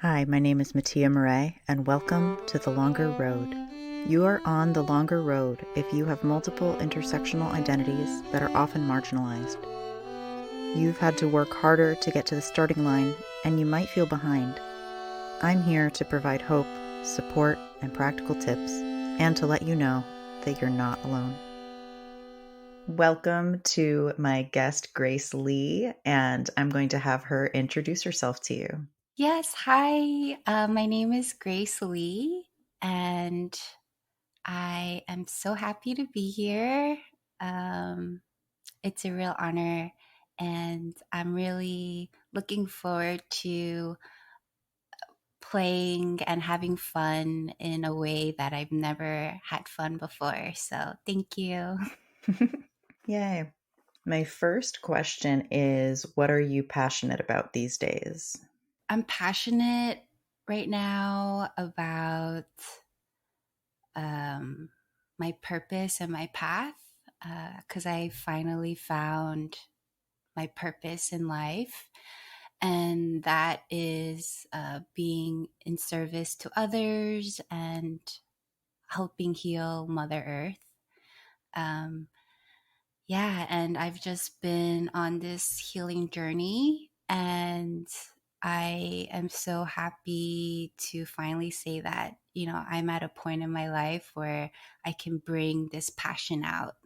Hi, my name is Mattia Murray, and welcome to The Longer Road. You are on the longer road if you have multiple intersectional identities that are often marginalized. You've had to work harder to get to the starting line, and you might feel behind. I'm here to provide hope, support, and practical tips, and to let you know that you're not alone. Welcome to my guest, Grace Lee, and I'm going to have her introduce herself to you. Yes, hi. My name is Grace Lee, and I am so happy to be here. Um, it's a real honor, and I'm really looking forward to playing and having fun in a way that I've never had fun before. So, thank you. Yay. My first question is, what are you passionate about these days? I'm passionate right now about um, my purpose and my path because I finally found my purpose in life. And that is being in service to others and helping heal Mother Earth. Um, yeah, and I've just been on this healing journey, and I am so happy to finally say that, I'm at a point in my life where I can bring this passion out.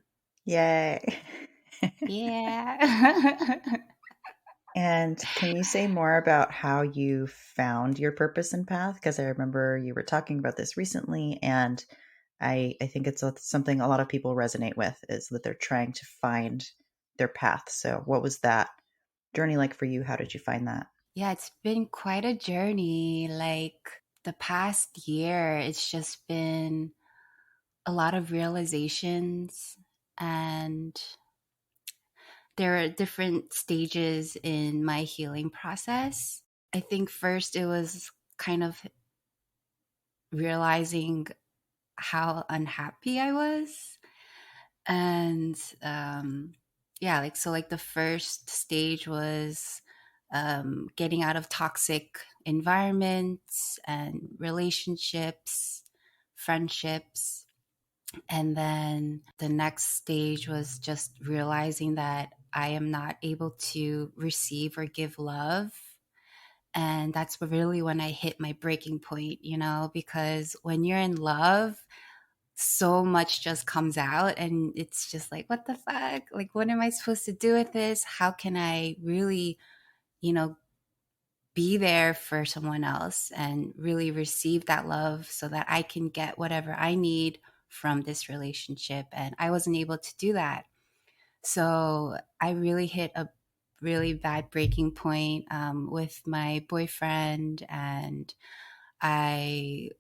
Yay. Yeah. And can you say more about how you found your purpose and path? Because I remember you were talking about this recently, and I think it's something a lot of people resonate with is that they're trying to find their path. So, what was that journey like for you? How did you find that? Yeah, it's been quite a journey. Like the past year, it's just been a lot of realizations, and there are different stages in my healing process. I think first it was kind of realizing how unhappy I was. And yeah, like the first stage was getting out of toxic environments and relationships, friendships. And then the next stage was just realizing that I am not able to receive or give love. And that's really when I hit my breaking point, because when you're in love, so much just comes out and it's just like, what the fuck? Like, what am I supposed to do with this? How can I really, you know, be there for someone else and really receive that love so that I can get whatever I need from this relationship? And I wasn't able to do that. So I really hit a really bad breaking point with my boyfriend, and I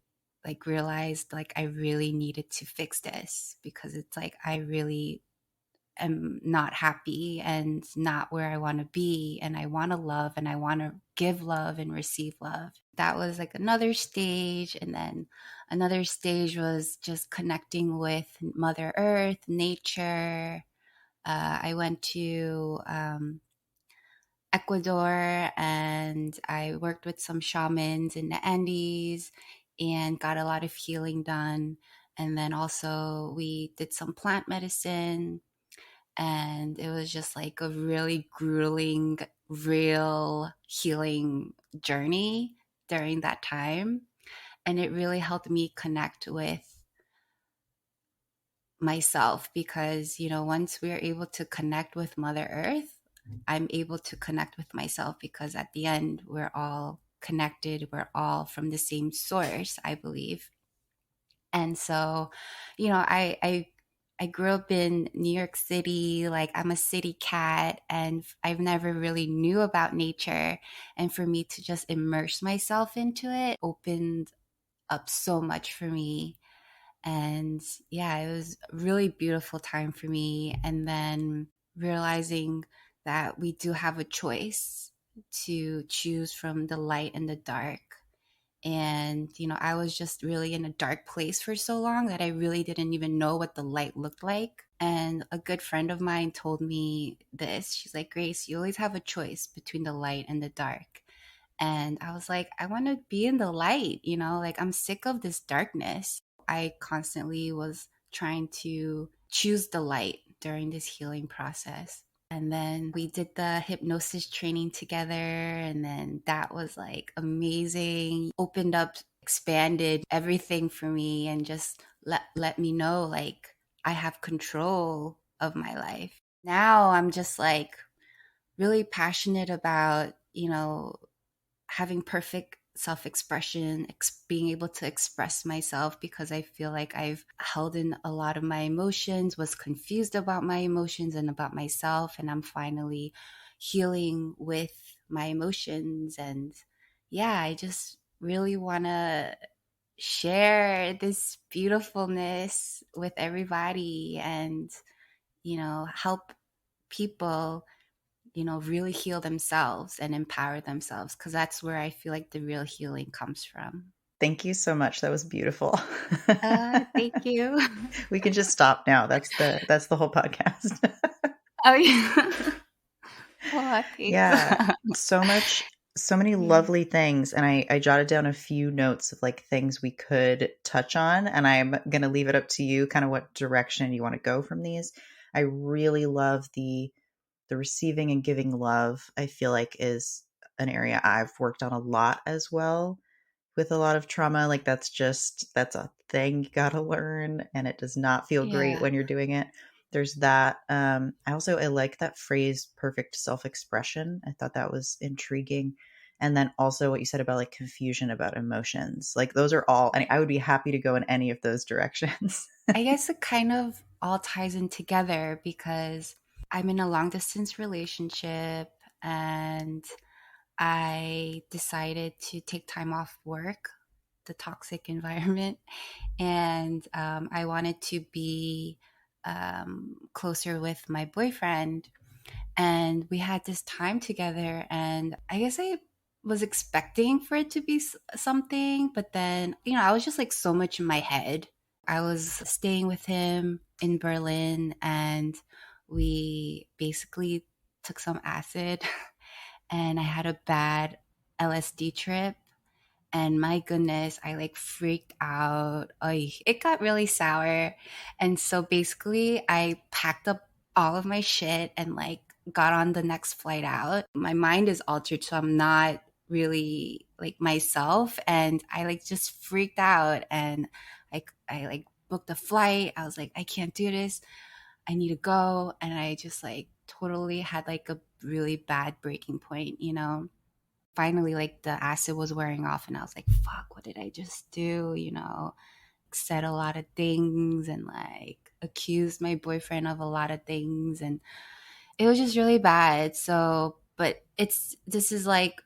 like realized like I really needed to fix this because it's like I really am not happy and not where I want to be, and I want to love and I want to give love and receive love. That was like another stage, and then another stage was just connecting with Mother Earth, nature. I went to Ecuador, and I worked with some shamans in the Andes and got a lot of healing done. And then also we did some plant medicine, and it was just like a really grueling, real healing journey during that time. And it really helped me connect with myself because, once we are able to connect with Mother Earth, I'm able to connect with myself because at the end, we're all connected. We're all from the same source, I believe. And so, I grew up in New York City. Like I'm a city cat, and I've never really knew about nature. And for me to just immerse myself into it opened up so much for me. And yeah, it was a really beautiful time for me. And then realizing that we do have a choice to choose from the light and the dark. And, I was just really in a dark place for so long that I really didn't even know what the light looked like. And a good friend of mine told me this. She's like, Grace, you always have a choice between the light and the dark. And I was like, I want to be in the light, like I'm sick of this darkness. I constantly was trying to choose the light during this healing process. And then we did the hypnosis training together. And then that was like amazing, opened up, expanded everything for me, and just let me know like I have control of my life. Now I'm just like really passionate about, having perfect self expression, being able to express myself, because I feel like I've held in a lot of my emotions, was confused about my emotions and about myself. And I'm finally healing with my emotions. And yeah, I just really want to share this beautifulness with everybody and, help people really heal themselves and empower themselves, because that's where I feel like the real healing comes from. Thank you so much. That was beautiful. Thank you. We can just stop now. That's the whole podcast. Oh, yeah. Well, thanks. Yeah, so many Yeah. lovely things, and I jotted down a few notes of like things we could touch on, and I'm gonna leave it up to you, kind of what direction you want to go from these. I really love the receiving and giving love. I feel like is an area I've worked on a lot as well with a lot of trauma. Like that's a thing you got to learn, and it does not feel great Yeah. when you're doing it. There's that. I like that phrase, perfect self-expression. I thought that was intriguing. And then also what you said about like confusion about emotions. Like those are all, I would be happy to go in any of those directions. I guess it kind of all ties in together because I'm in a long distance relationship, and I decided to take time off work, the toxic environment, and I wanted to be closer with my boyfriend. And we had this time together, and I guess I was expecting for it to be something, but then, I was just like so much in my head. I was staying with him in Berlin, and we basically took some acid, and I had a bad LSD trip, and my goodness, I like freaked out. Ay, it got really sour. And so basically, I packed up all of my shit and like got on the next flight out. My mind is altered, so I'm not really like myself. And I like just freaked out, and I like booked a flight. I was like, I can't do this. I need to go. And I just like totally had like a really bad breaking point. Finally, like the acid was wearing off, and I was like, fuck, what did I just do? Said a lot of things and like accused my boyfriend of a lot of things, and it was just really bad. So, but this is like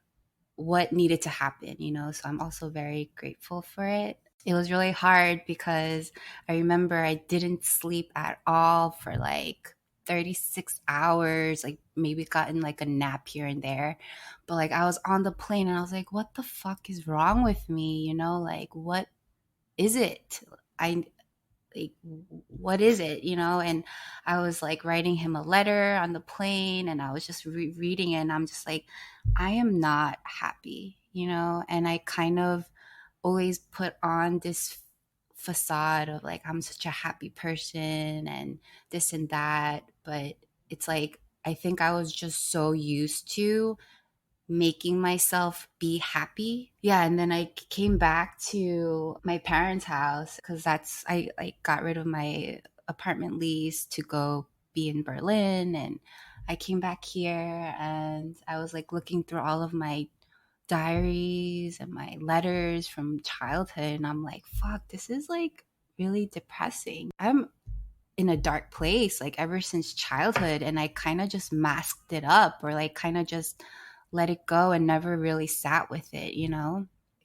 what needed to happen. So I'm also very grateful for it. It was really hard because I remember I didn't sleep at all for like 36 hours, like maybe gotten like a nap here and there. But like I was on the plane, and I was like, what the fuck is wrong with me? Like what is it? I like, what is it? And I was like writing him a letter on the plane, and I was just reading it, and I'm just like, I am not happy. And I kind of always put on this facade of like, I'm such a happy person and this and that. But it's like, I think I was just so used to making myself be happy. Yeah, and then I came back to my parents' house because I like got rid of my apartment lease to go be in Berlin, and I came back here, and I was like looking through all of my diaries and my letters from childhood, and I'm like, fuck, this is like really depressing. I'm in a dark place like ever since childhood, and I kind of just masked it up, or like kind of just let it go and never really sat with it.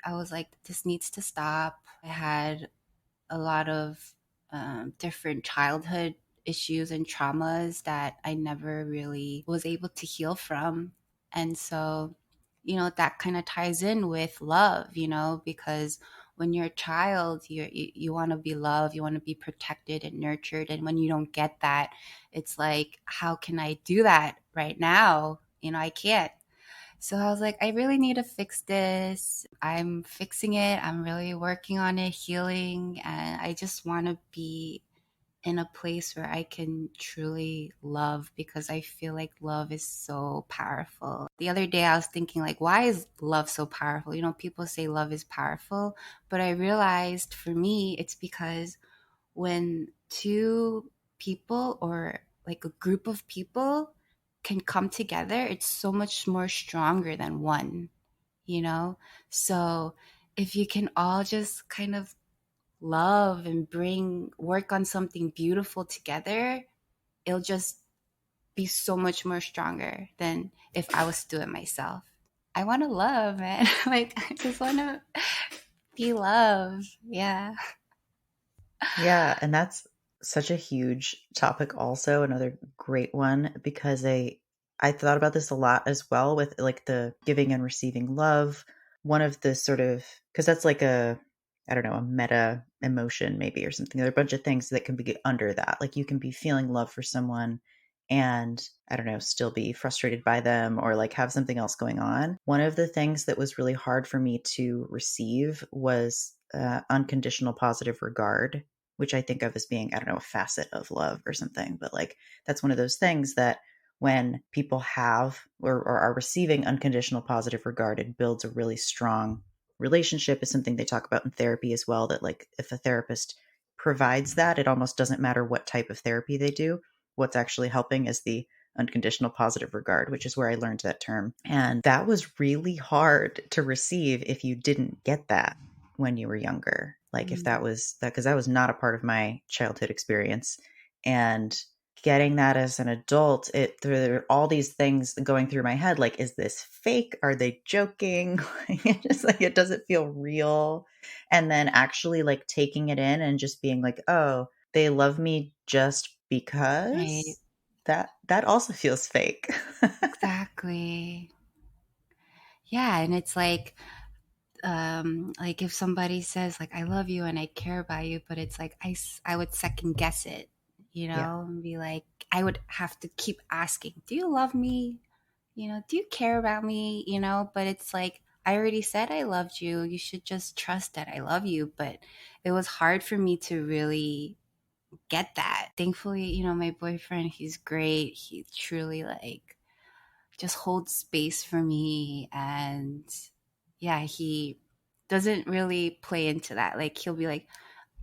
I was like, this needs to stop. I had a lot of different childhood issues and traumas that I never really was able to heal from. And so, that kind of ties in with love, because when you're a child, you want to be loved, you want to be protected and nurtured. And when you don't get that, it's like, how can I do that right now? I can't. So I was like, I really need to fix this. I'm fixing it. I'm really working on it, healing. And I just want to be in a place where I can truly love, because I feel like love is so powerful. The other day I was thinking, like, why is love so powerful? You know, people say love is powerful, but I realized for me it's because when two people or like a group of people can come together, it's so much more stronger than one, you know? So if you can all just kind of love and bring work on something beautiful together, it'll just be so much more stronger than if I was to do it myself. I want to love, man. Like, I just want to be loved. Yeah. Yeah, and that's such a huge topic also, another great one because I thought about this a lot as well with like the giving and receiving love. One of the sort of because that's like a I don't know, a meta emotion maybe or something. There are a bunch of things that can be under that. Like you can be feeling love for someone and I don't know, still be frustrated by them or like have something else going on. One of the things that was really hard for me to receive was unconditional positive regard, which I think of as being, I don't know, a facet of love or something. But like that's one of those things that when people have or are receiving unconditional positive regard, it builds a really strong relationship, is something they talk about in therapy as well. That like if a therapist provides that, it almost doesn't matter what type of therapy they do. What's actually helping is the unconditional positive regard, which is where I learned that term. And that was really hard to receive if you didn't get that when you were younger. Like if that Mm. was that, because that was not a part of my childhood experience. And getting that as an adult, there are all these things going through my head. Like, is this fake? Are they joking? It just like it doesn't feel real. And then actually like taking it in and just being like, oh, they love me just Right. because that also feels fake. Exactly. Yeah. And it's like if somebody says like I love you and I care about you, but it's like I would second guess it, you Yeah. know, and be like, I would have to keep asking, do you love me? You know, do you care about me? You know, but it's like I already said I loved you, you should just trust that I love you. But it was hard for me to really get that. Thankfully, you know, my boyfriend, he's great. He truly like just holds space for me. And yeah, he doesn't really play into that. Like he'll be like,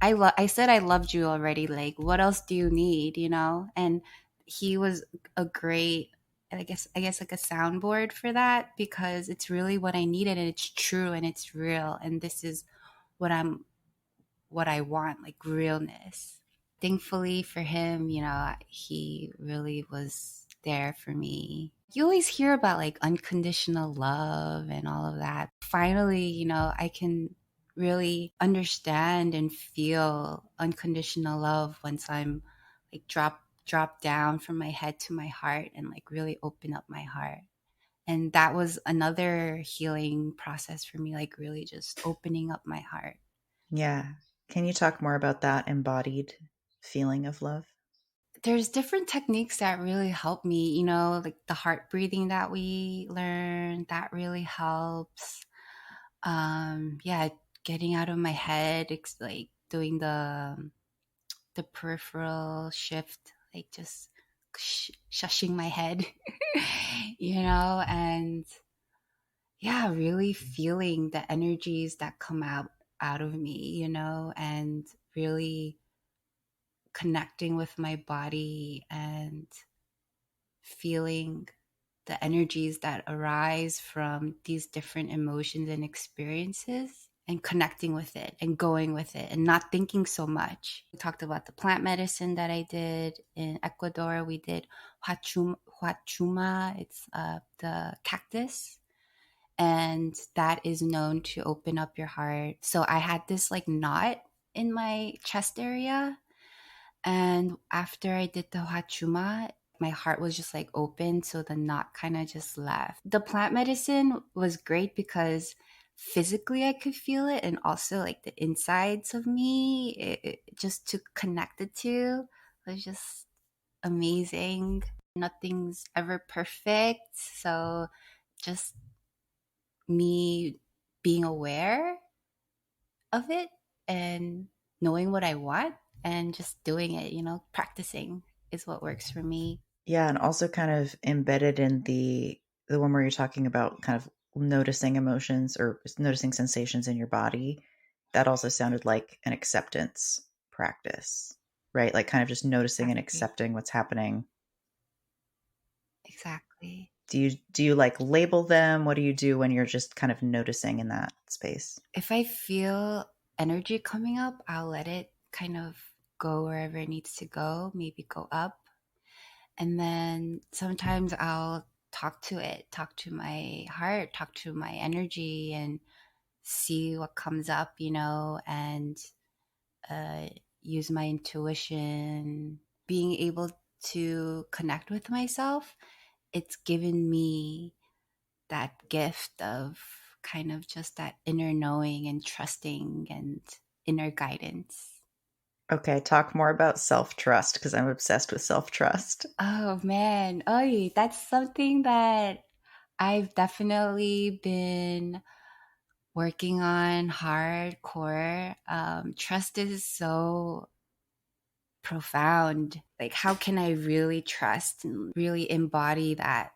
I said I loved you already. Like what else do you need, you know? And he was a great, I guess like a soundboard for that, because it's really what I needed and it's true and it's real and this is what what I want, like realness. Thankfully for him, you know, he really was there for me. You always hear about like unconditional love and all of that. Finally, you know, I can really understand and feel unconditional love once I'm like drop down from my head to my heart and like really open up my heart. And that was another healing process for me, like really just opening up my heart. Yeah. Can you talk more about that embodied feeling of love? There's different techniques that really help me, you know, like the heart breathing that we learn, that really helps. Yeah, getting out of my head, it's like doing the peripheral shift, like just shushing my head, you know, and yeah, really feeling the energies that come out of me, you know, and really connecting with my body and feeling the energies that arise from these different emotions and experiences and connecting with it and going with it and not thinking so much. We talked about the plant medicine that I did in Ecuador. We did huachuma, it's the cactus, and that is known to open up your heart. So I had this like knot in my chest area, and after I did the Hachuma, my heart was just like open. So the knot kind of just left. The plant medicine was great because physically I could feel it. And also like the insides of me, just to connect the two was just amazing. Nothing's ever perfect. So just me being aware of it and knowing what I want and just doing it, practicing is what works for me. Yeah, and also kind of embedded in the one where you're talking about kind of noticing emotions or noticing sensations in your body, that also sounded like an acceptance practice, right? Like kind of just noticing and Exactly. accepting what's happening. Exactly. Do you like label them? What do you do when you're just kind of noticing in that space? If I feel energy coming up, I'll let it kind of go wherever it needs to go, maybe go up. And then sometimes I'll talk to it, talk to my heart, talk to my energy, and see what comes up, and uh, use my intuition. Being able to connect with myself, it's given me that gift of kind of just that inner knowing and trusting and inner guidance. Okay, talk more about self-trust because I'm obsessed with self-trust. Oh man, oh, that's something that I've definitely been working on hardcore. Trust is so profound. Like, how can I really trust and really embody that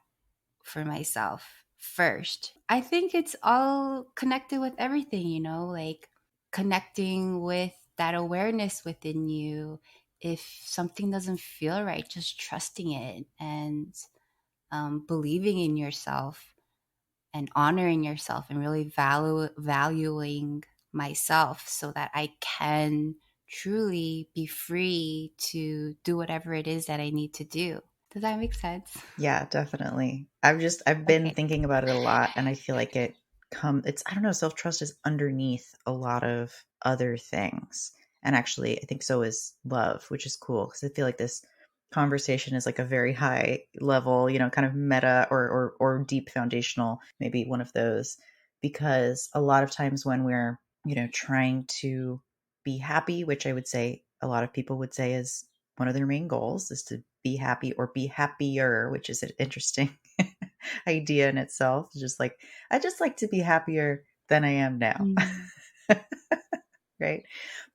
for myself first? I think it's all connected with everything, like connecting with that awareness within you. If something doesn't feel right, just trusting it and believing in yourself and honoring yourself and really valuing myself so that I can truly be free to do whatever it is that I need to do. Does that make sense? Yeah, definitely. I've been Okay. thinking about it a lot and I feel like it's I don't know, self-trust is underneath a lot of other things. And actually, I think so is love, which is cool because I feel like this conversation is like a very high level, kind of meta or deep foundational, maybe one of those because a lot of times when we're, trying to be happy, which I would say a lot of people would say is one of their main goals is to be happy or be happier, which is an interesting idea in itself. Just like, I just like to be happier than I am now. Mm. Right.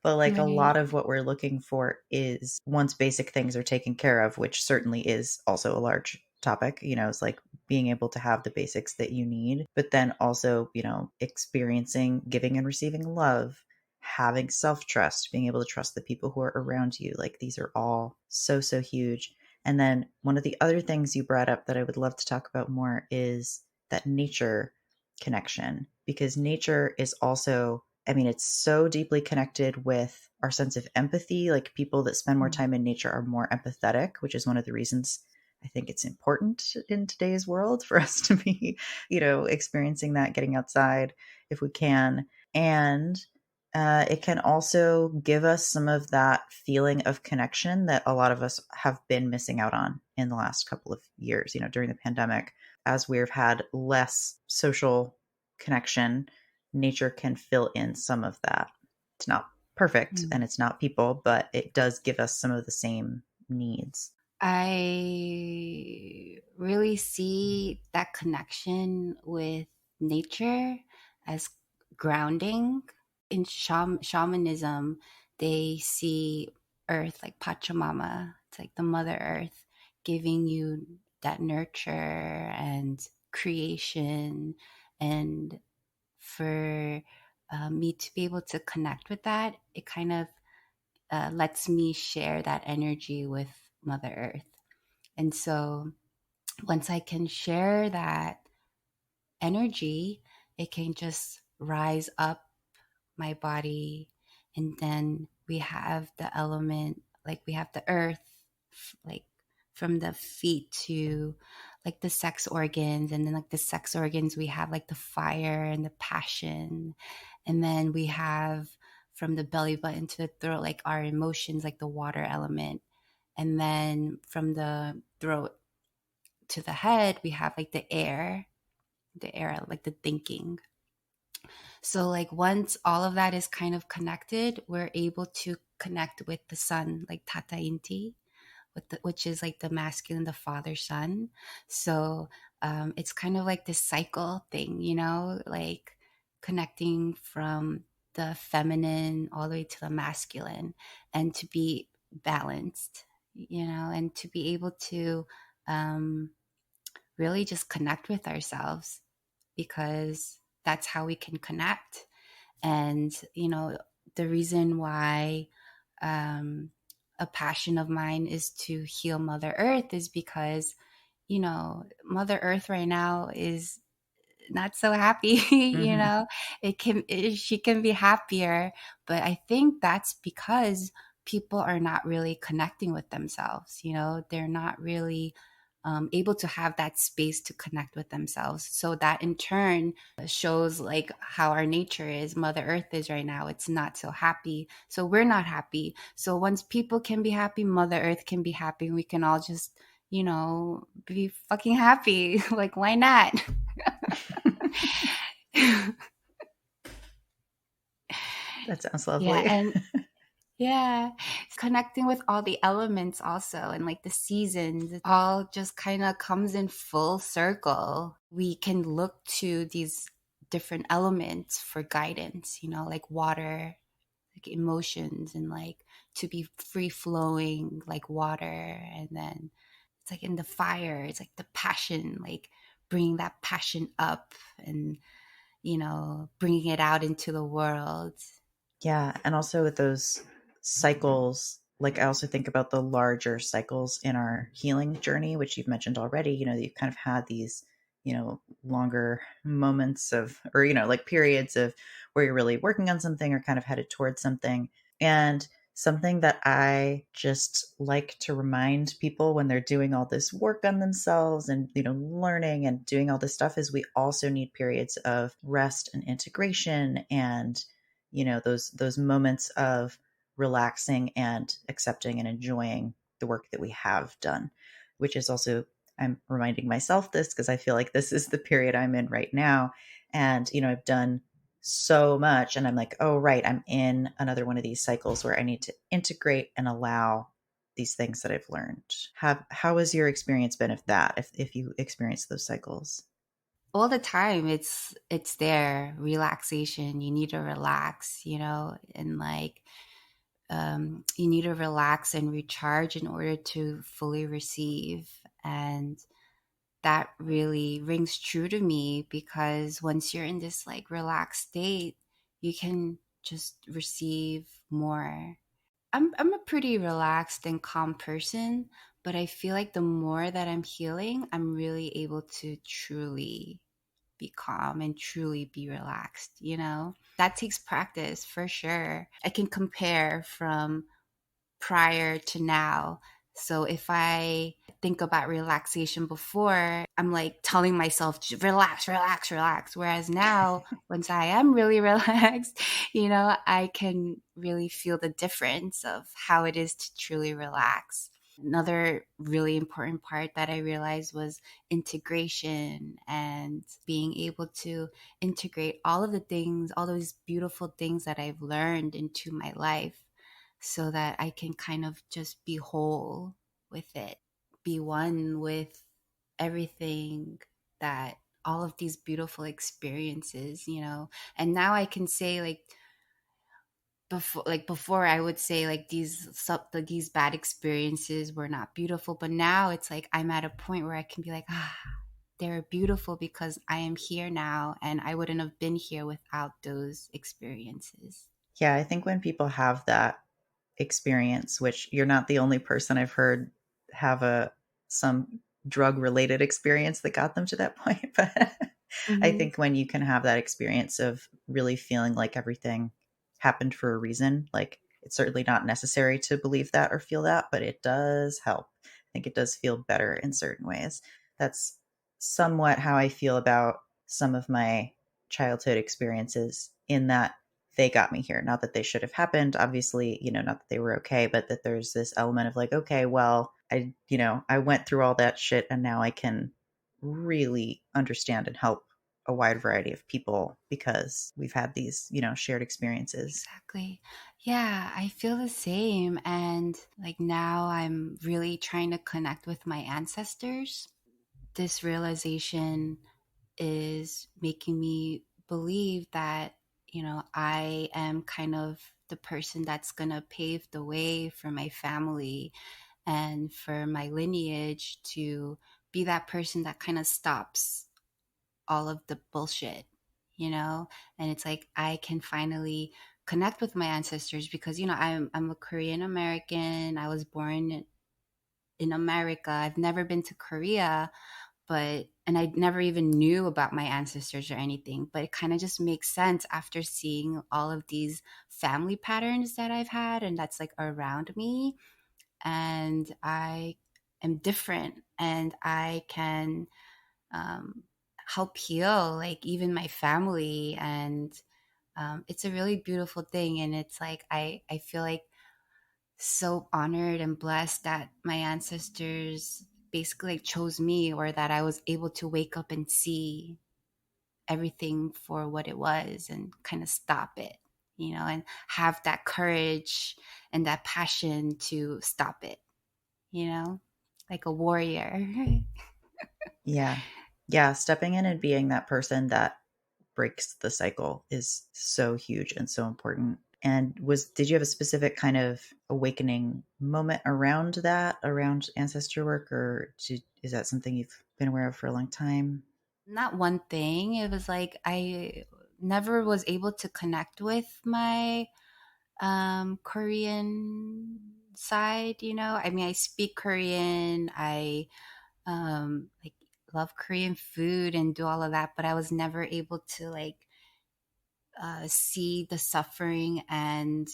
But like a Right. lot of what we're looking for is once basic things are taken care of, which certainly is also a large topic, it's like being able to have the basics that you need, but then also, experiencing giving and receiving love, having self trust, being able to trust the people who are around you. Like these are all so, so huge. And then one of the other things you brought up that I would love to talk about more is that nature connection, because nature is also, I mean, it's so deeply connected with our sense of empathy. Like people that spend more Mm. time in nature are more empathetic, which is one of the reasons I think it's important in today's world for us to be, experiencing that, getting outside if we can. And it can also give us some of that feeling of connection that a lot of us have been missing out on in the last couple of years, during the pandemic. As we've had less social connection, nature can fill in some of that. It's not perfect and Mm. it's not people, but it does give us some of the same needs. I really see that connection with nature as grounding. In shamanism, they see Earth like Pachamama. It's like the Mother Earth giving you that nurture and creation. And for me to be able to connect with that, it kind of lets me share that energy with Mother Earth. And so once I can share that energy, it can just rise up my body. And then we have the element, like we have the earth, like from the feet to like the sex organs. And then like the sex organs, we have like the fire and the passion. And then we have from the belly button to the throat, like our emotions, like the water element. And then from the throat to the head, we have like the air, like the thinking. So, like, once all of that is kind of connected, we're able to connect with the sun, like Tata Inti, which is like the masculine, the father son. So it's kind of like this cycle thing, like connecting from the feminine all the way to the masculine, and to be balanced, and to be able to um, really just connect with ourselves, because that's how we can connect. And, the reason why um, a passion of mine is to heal Mother Earth is because, Mother Earth right now is not so happy. Hmm. She can be happier, but I think that's because people are not really connecting with themselves. They're not really able to have that space to connect with themselves. So that in turn shows like how our nature is. Mother Earth is right now. It's not so happy. So we're not happy. So once people can be happy, Mother Earth can be happy. We can all just, be fucking happy. Like, why not? That sounds Yeah. lovely. And yeah, connecting with all the elements also, and like the seasons, it all just kind of comes in full circle. We can look to these different elements for guidance, like water, like emotions, and like to be free flowing like water. And then it's like in the fire, it's like the passion, like bringing that passion up, and, bringing it out into the world. Yeah. And also with those cycles, like I also think about the larger cycles in our healing journey, which you've mentioned already. You've kind of had these, longer moments of, or, like periods of where you're really working on something or kind of headed towards something. And something that I just like to remind people when they're doing all this work on themselves and, learning and doing all this stuff is we also need periods of rest and integration and, those moments of relaxing and accepting and enjoying the work that we have done, which is also, I'm reminding myself this because I feel like this is the period I'm in right now. And, I've done so much and I'm like, oh, right, I'm in another one of these cycles where I need to integrate and allow these things that I've learned. How has your experience been of that, if you experience those cycles? All the time, it's there, relaxation. You need to relax, and like you need to relax and recharge in order to fully receive. And that really rings true to me, because once you're in this like relaxed state, you can just receive more. I'm a pretty relaxed and calm person, but I feel like the more that I'm healing, I'm really able to truly be calm and truly be relaxed, That takes practice for sure. I can compare from prior to now. So if I think about relaxation before, I'm like telling myself, relax, relax, relax. Whereas now, once I am really relaxed, I can really feel the difference of how it is to truly relax. Another really important part that I realized was integration, and being able to integrate all of the things, all those beautiful things that I've learned into my life, so that I can kind of just be whole with it, be one with everything, that all of these beautiful experiences, And now I can say before I would say like these bad experiences were not beautiful, but now it's like I'm at a point where I can be like, they're beautiful because I am here now, and I wouldn't have been here without those experiences. Yeah, I think when people have that experience, which you're not the only person I've heard have some drug related experience that got them to that point, but I Hmm. think when you can have that experience of really feeling like everything happened for a reason, like it's certainly not necessary to believe that or feel that, but it does help. I think it does feel better in certain ways. That's somewhat how I feel about some of my childhood experiences, in that they got me here. Not that they should have happened, obviously, not that they were okay, but that there's this element of like, okay, well, I went through all that shit and now I can really understand and help a wide variety of people because we've had these, shared experiences. Exactly. Yeah, I feel the same. And like now I'm really trying to connect with my ancestors. This realization is making me believe that, I am kind of the person that's going to pave the way for my family and for my lineage to be that person that kind of stops all of the bullshit, you know? And it's like I can finally connect with my ancestors because, I'm a Korean American. I was born in America. I've never been to Korea, and I never even knew about my ancestors or anything, but it kind of just makes sense after seeing all of these family patterns that I've had and that's like around me. And I am different and I can um, help heal like even my family. And it's a really beautiful thing. And it's like, I feel like so honored and blessed that my ancestors basically like chose me, or that I was able to wake up and see everything for what it was and kind of stop it, and have that courage and that passion to stop it, like a warrior. Yeah. Yeah. Stepping in and being that person that breaks the cycle is so huge and so important. And did you have a specific kind of awakening moment around that, around ancestor work, or is that something you've been aware of for a long time? Not one thing. It was like I never was able to connect with my Korean side, I mean, I speak Korean. I like love Korean food and do all of that, but I was never able to like see the suffering and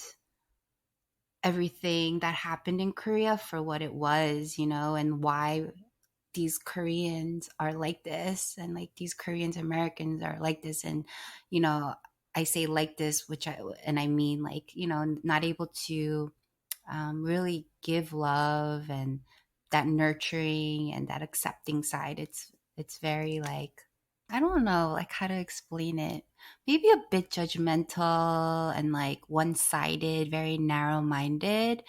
everything that happened in Korea for what it was, and why these Koreans are like this, and like these Koreans Americans are like this. And, you know, I say like this, and I mean like, not able to really give love and that nurturing and that accepting side. It's very like, I don't know like how to explain it. Maybe a bit judgmental and like one-sided, very narrow-minded.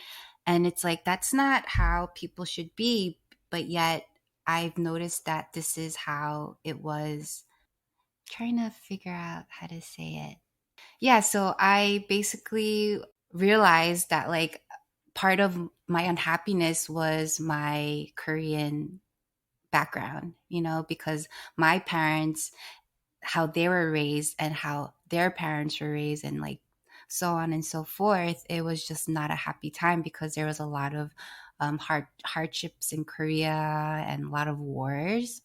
And it's like that's not how people should be, but yet I've noticed that this is how it was. Trying to figure out how to say it. Yeah, so I basically realized that like part of my unhappiness was my Korean background, because my parents, how they were raised and how their parents were raised, and like so on and so forth, it was just not a happy time because there was a lot of hardships in Korea and a lot of wars.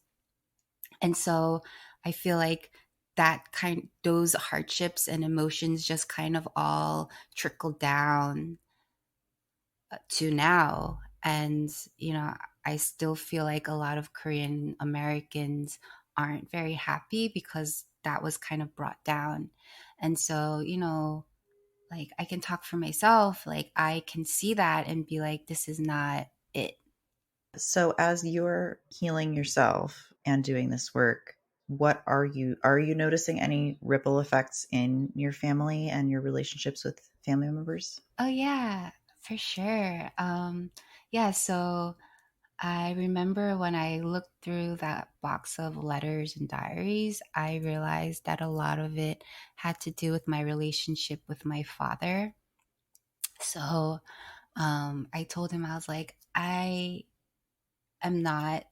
And so I feel like those hardships and emotions just kind of all trickled down to now. And, I still feel like a lot of Korean Americans aren't very happy because that was kind of brought down. And so, like I can talk for myself, like I can see that and be like, this is not it. So, as you're healing yourself and doing this work, what are you noticing any ripple effects in your family and your relationships with family members? Oh, yeah, for sure. Yeah, so I remember when I looked through that box of letters and diaries, I realized that a lot of it had to do with my relationship with my father. So I told him, I was like, I am not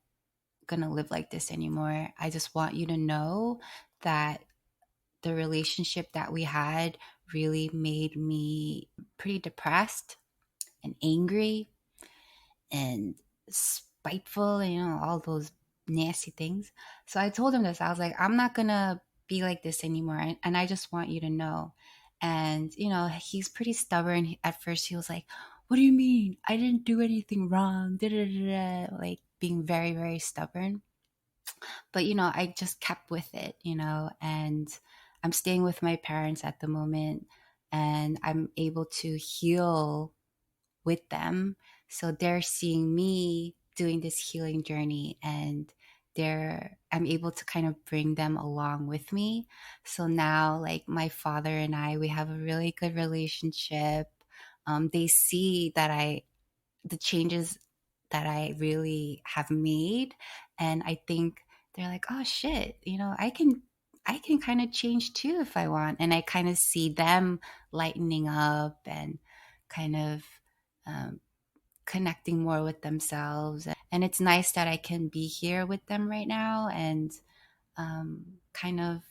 going to live like this anymore. I just want you to know that the relationship that we had really made me pretty depressed and angry and spiteful, all those nasty things. So I told him this. I was like, I'm not going to be like this anymore. And I just want you to know. And, he's pretty stubborn. At first, he was like, what do you mean? I didn't do anything wrong. Da, da, da, da. Like being very, very stubborn. But, I just kept with it, and I'm staying with my parents at the moment, and I'm able to heal with them. So they're seeing me doing this healing journey, and I'm able to kind of bring them along with me. So now like my father and I, we have a really good relationship. They see that the changes that I really have made. And I think they're like, oh shit, I can kind of change too if I want. And I kind of see them lightening up and kind of um, connecting more with themselves. And it's nice that I can be here with them right now and kind of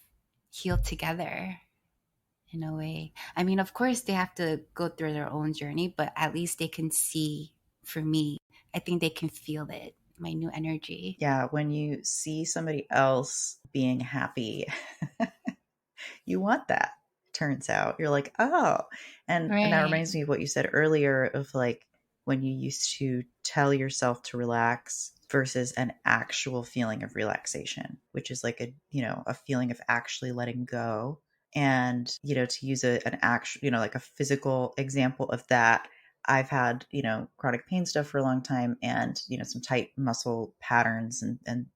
heal together in a way. I mean, of course, they have to go through their own journey, but at least they can see, for me, I think they can feel it, my new energy. Yeah, when you see somebody else being happy, you want that. Turns out you're like, oh, and that Right. reminds me of what you said earlier of like when you used to tell yourself to relax versus an actual feeling of relaxation, which is like a feeling of actually letting go. And to use an actual, like a physical example of that, I've had chronic pain stuff for a long time, and some tight muscle patterns and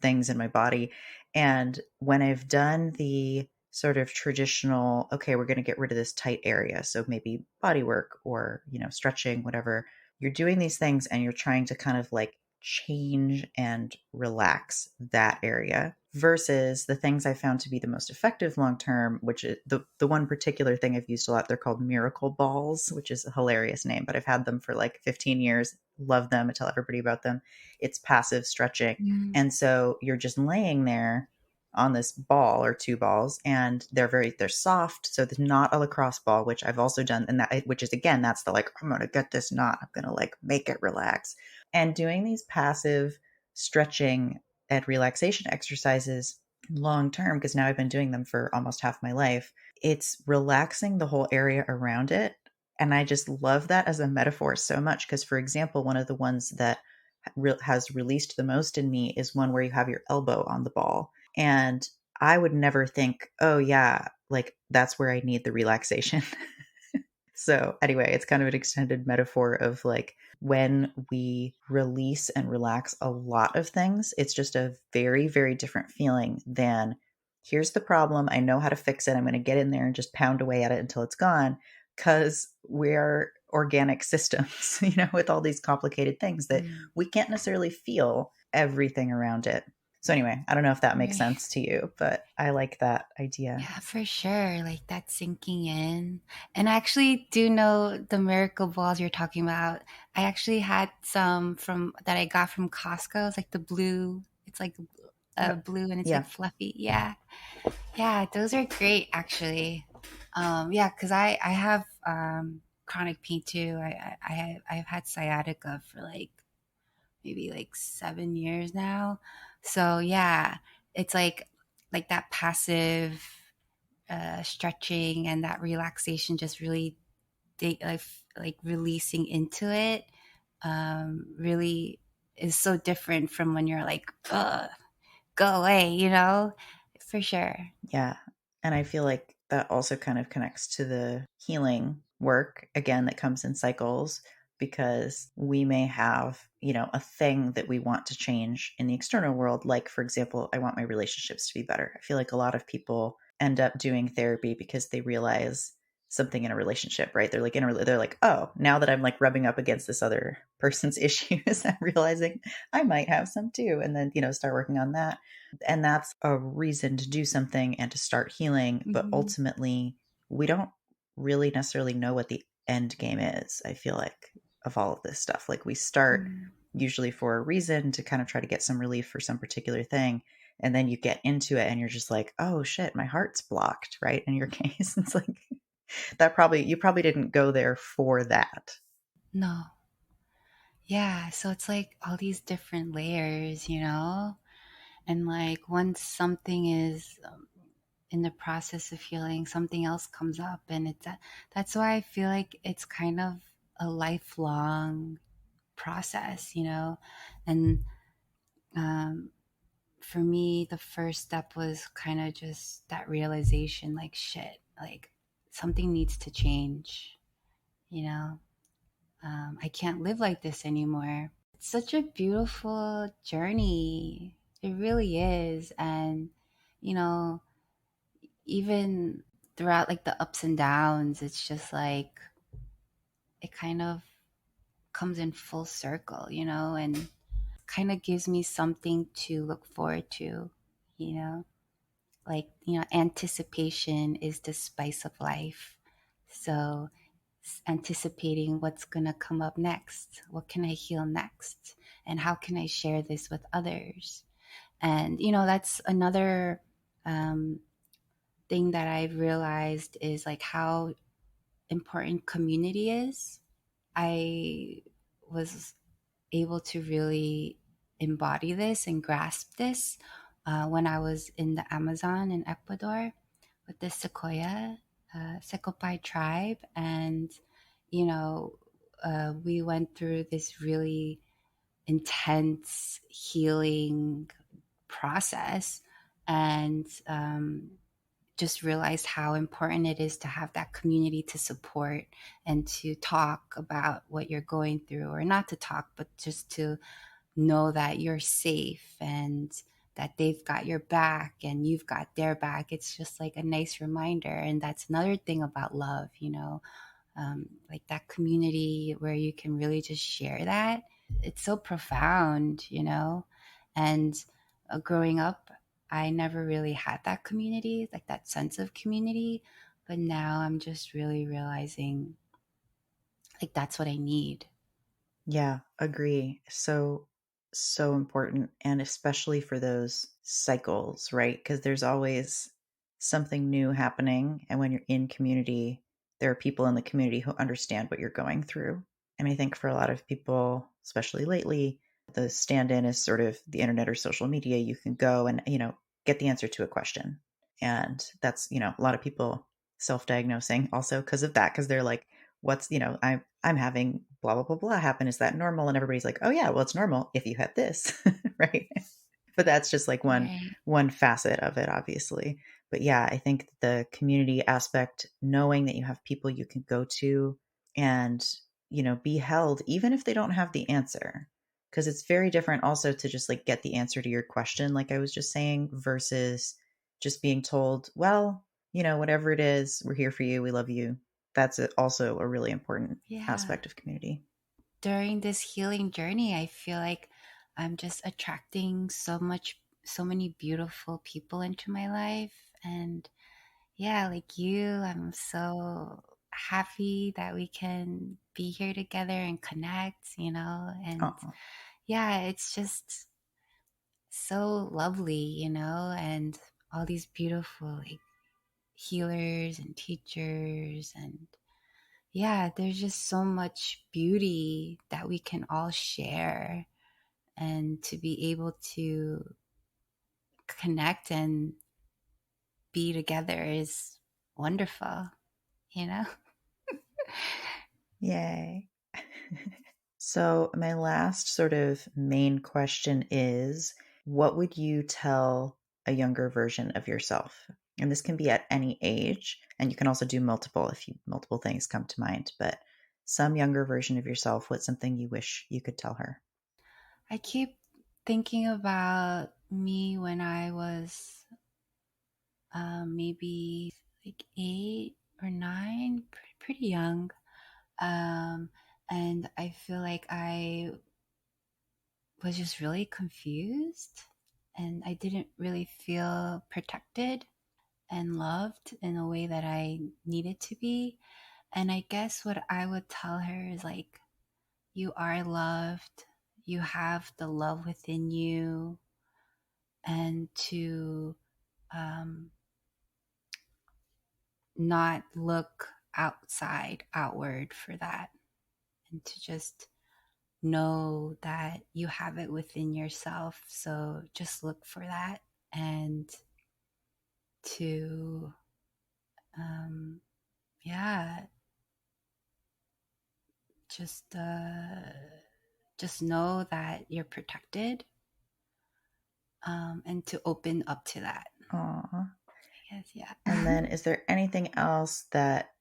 things in my body. And when I've done the sort of traditional, okay, we're going to get rid of this tight area, so maybe body work or stretching, whatever, you're doing these things and you're trying to kind of like change and relax that area versus the things I found to be the most effective long term, which is the one particular thing I've used a lot. They're called miracle balls, which is a hilarious name, but I've had them for like 15 years. Love them. I tell everybody about them. It's passive stretching. Mm. And so you're just laying there on this ball or two balls, and they're soft. So there's not a lacrosse ball, which I've also done, and that, which is again, that's the like, I'm gonna get this knot, I'm gonna like make it relax. And doing these passive stretching and relaxation exercises long term, because now I've been doing them for almost half my life, it's relaxing the whole area around it. And I just love that as a metaphor so much because, for example, one of the ones that has released the most in me is one where you have your elbow on the ball. And I would never think, oh, yeah, like that's where I need the relaxation. So, anyway, it's kind of an extended metaphor of like when we release and relax a lot of things, it's just a very, very different feeling than here's the problem. I know how to fix it. I'm going to get in there and just pound away at it until it's gone because we're organic systems, with all these complicated things that Mm. we can't necessarily feel everything around it. So, anyway, I don't know if that makes Right. sense to you, but I like that idea. Yeah, for sure. Like that sinking in. And I actually do know the miracle balls you're talking about. I actually had some from that I got from Costco. It's like the blue. It's like Yep. blue and it's like Yeah. fluffy. Yeah. Yeah, those are great actually. Yeah, because I have chronic pain too. I've had sciatica for like maybe like 7 years now. So yeah, it's like that passive stretching and that relaxation just really like releasing into it really is so different from when you're like, ugh, go away, for sure. Yeah. And I feel like that also kind of connects to the healing work, again, that comes in cycles because we may have, a thing that we want to change in the external world. Like, for example, I want my relationships to be better. I feel like a lot of people end up doing therapy because they realize something in a relationship, right? They're like, they're like, oh, now that I'm like rubbing up against this other person's issues, I'm realizing I might have some too. And then, start working on that, and that's a reason to do something and to start healing. But Hmm. ultimately, we don't really necessarily know what the end game is, I feel like, of all of this stuff. Like we start Mm. usually for a reason to kind of try to get some relief for some particular thing. And then you get into it and you're just like, oh shit, my heart's blocked, right? In your case, it's like you probably didn't go there for that. No. Yeah, so it's like all these different layers, and like once something is in the process of healing, something else comes up, and that's why I feel like it's kind of a lifelong process, and um, for me, the first step was kind of just that realization, like shit, like something needs to change, you know. I can't live like this anymore. It's such a beautiful journey. It really is. And, you know, even throughout like the ups and downs, it's just like it kind of comes in full circle, and kind of gives me something to look forward to, you know? Like, anticipation is the spice of life. So, anticipating what's going to come up next. What can I heal next? And how can I share this with others? And, that's another um, thing that I've realized is like how important community is. I was able to really embody this and grasp this when I was in the Amazon in Ecuador with the Secopai tribe. And, you know, we went through this really intense healing process, and just realized how important it is to have that community to support and to talk about what you're going through, or not to talk, but just to know that you're safe and that they've got your back and you've got their back. It's just like a nice reminder. And that's another thing about love, like that community where you can really just share that. It's so profound, And growing up, I never really had that community, like that sense of community. But now I'm just really realizing like that's what I need. Yeah, agree. So, so important. And especially for those cycles, right? Because there's always something new happening. And when you're in community, there are people in the community who understand what you're going through. And I think for a lot of people, especially lately, the stand in is sort of the internet or social media. You can go and, get the answer to a question. And that's, a lot of people self diagnosing also because of that, because they're like, what's, I'm having blah, blah, blah, blah happen. Is that normal? And everybody's like, oh, yeah, well, it's normal if you had this. Right. But that's just like Right. one facet of it, obviously. But yeah, I think the community aspect, knowing that you have people you can go to and, be held, even if they don't have the answer. Because it's very different also to just like get the answer to your question, like I was just saying, versus just being told, well, whatever it is, we're here for you. We love you. That's also a really important Yeah. aspect of community. During this healing journey, I feel like I'm just attracting so many beautiful people into my life. And yeah, like you, I'm so happy that we can be here together and connect, and Oh, yeah, it's just so lovely, and all these beautiful like healers and teachers, and yeah, there's just so much beauty that we can all share, and to be able to connect and be together is wonderful, you know? yay. So, my last sort of main question is, what would you tell a younger version of yourself? And this can be at any age, and you can also do multiple if multiple things come to mind, but some younger version of yourself, what's something you wish you could tell her? I keep thinking about me when I was maybe like 8 or 9, pretty young. Um, and I feel like I was just really confused, and I didn't really feel protected and loved in a way that I needed to be. And I guess what I would tell her is like, you are loved, you have the love within you, and to um, not look outward for that, and to just know that you have it within yourself. So just look for that, and to, um, yeah, just, just know that you're protected, and to open up to that. Aw. I guess, yeah. And then is there anything else that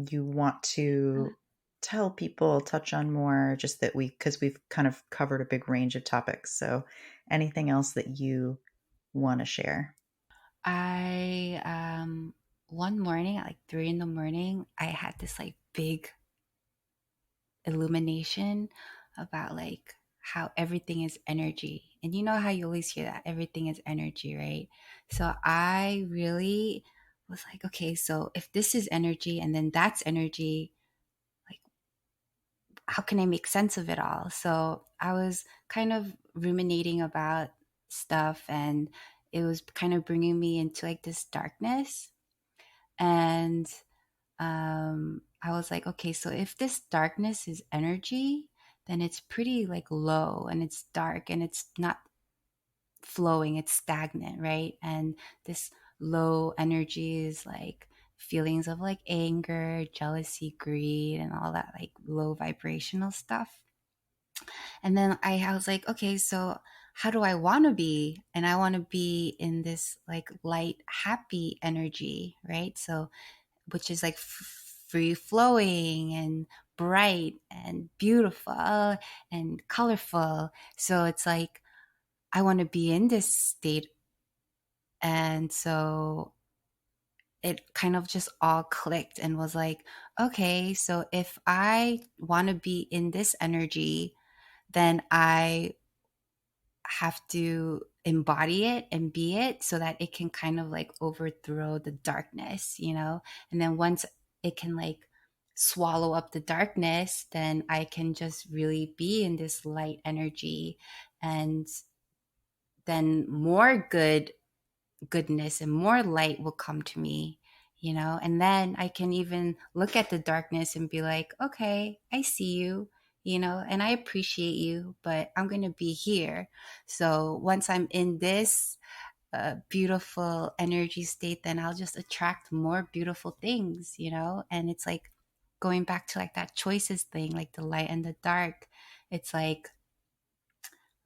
you want to tell people, touch on more, just that because we've kind of covered a big range of topics. So anything else that you want to share? I one morning at like 3 in the morning, I had this like big illumination about like how everything is energy. And you know how you always hear that everything is energy, right? So I really was like, okay, so if this is energy and then that's energy, like how can I make sense of it all? So I was kind of ruminating about stuff, and it was kind of bringing me into like this darkness. And I was like, okay, so if this darkness is energy, then it's pretty like low and it's dark and it's not flowing, it's stagnant, right? And this low energy is like feelings of like anger, jealousy, greed, and all that like low vibrational stuff. And then I was like, okay, so how do I want to be? And I want to be in this like light, happy energy, right? So which is like free flowing and bright and beautiful and colorful. So it's like I want to be in this state. And so it kind of just all clicked and was like, okay, so if I want to be in this energy, then I have to embody it and be it so that it can kind of like overthrow the darkness, you know? And then once it can like swallow up the darkness, then I can just really be in this light energy. And then more goodness and more light will come to me, you know? And then I can even look at the darkness and be like, okay, I see you, you know, and I appreciate you, but I'm going to be here. So once I'm in this beautiful energy state, then I'll just attract more beautiful things, you know? And it's like going back to like that choices thing, like the light and the dark. It's like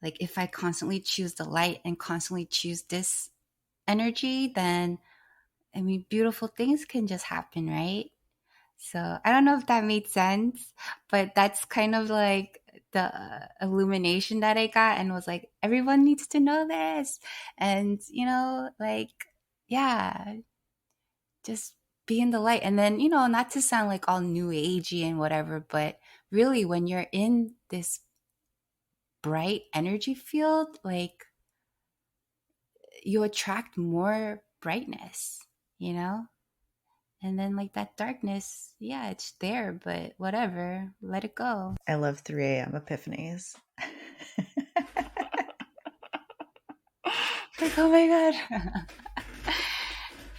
if I constantly choose the light and constantly choose this energy, then I mean, beautiful things can just happen, right? So I don't know if that made sense, but that's kind of like the illumination that I got, and was like, everyone needs to know this. And, you know, like, yeah, just be in the light. And then, you know, not to sound like all new agey and whatever, but really when you're in this bright energy field, like you attract more brightness, you know? And then like that darkness, yeah, it's there, but whatever, let it go. I love 3 a.m. epiphanies. Like, oh my God.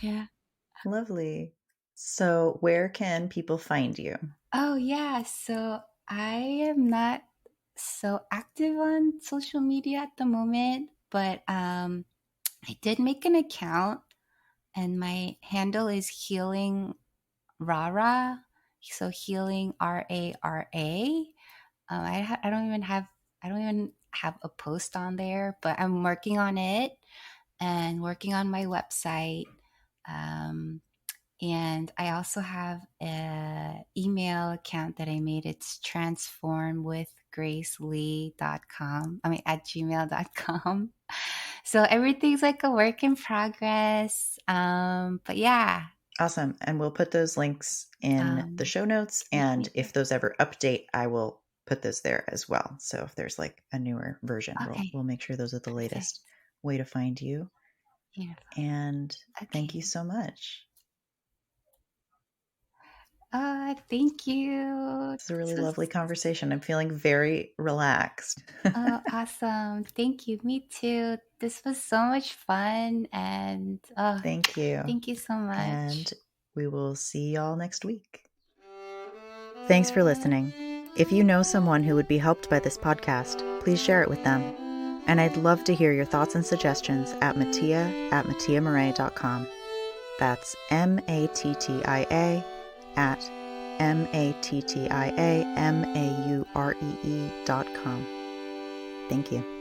Yeah. Lovely. So, where can people find you? Oh yeah. So I am not so active on social media at the moment, but I did make an account, and my handle is healing Rara. So healing RARA. I don't even have a post on there, but I'm working on it and working on my website. Um, and I also have an email account that I made. It's transformwithgracelee.com. I mean, at gmail.com. So everything's like a work in progress. But yeah. Awesome. And we'll put those links in the show notes. And if those ever update, I will put those there as well. So if there's like a newer version, Okay. we'll make sure those are the latest way to find you. Beautiful. And thank you so much. Thank you. It's a really lovely conversation. I'm feeling very relaxed. Oh, awesome. Thank you. Me too. This was so much fun. And thank you. Thank you so much. And we will see y'all next week. Thanks for listening. If you know someone who would be helped by this podcast, please share it with them. And I'd love to hear your thoughts and suggestions at mattia@mattiamurray.com. That's MATTIA at MATTIAMAUREE.com. Thank you.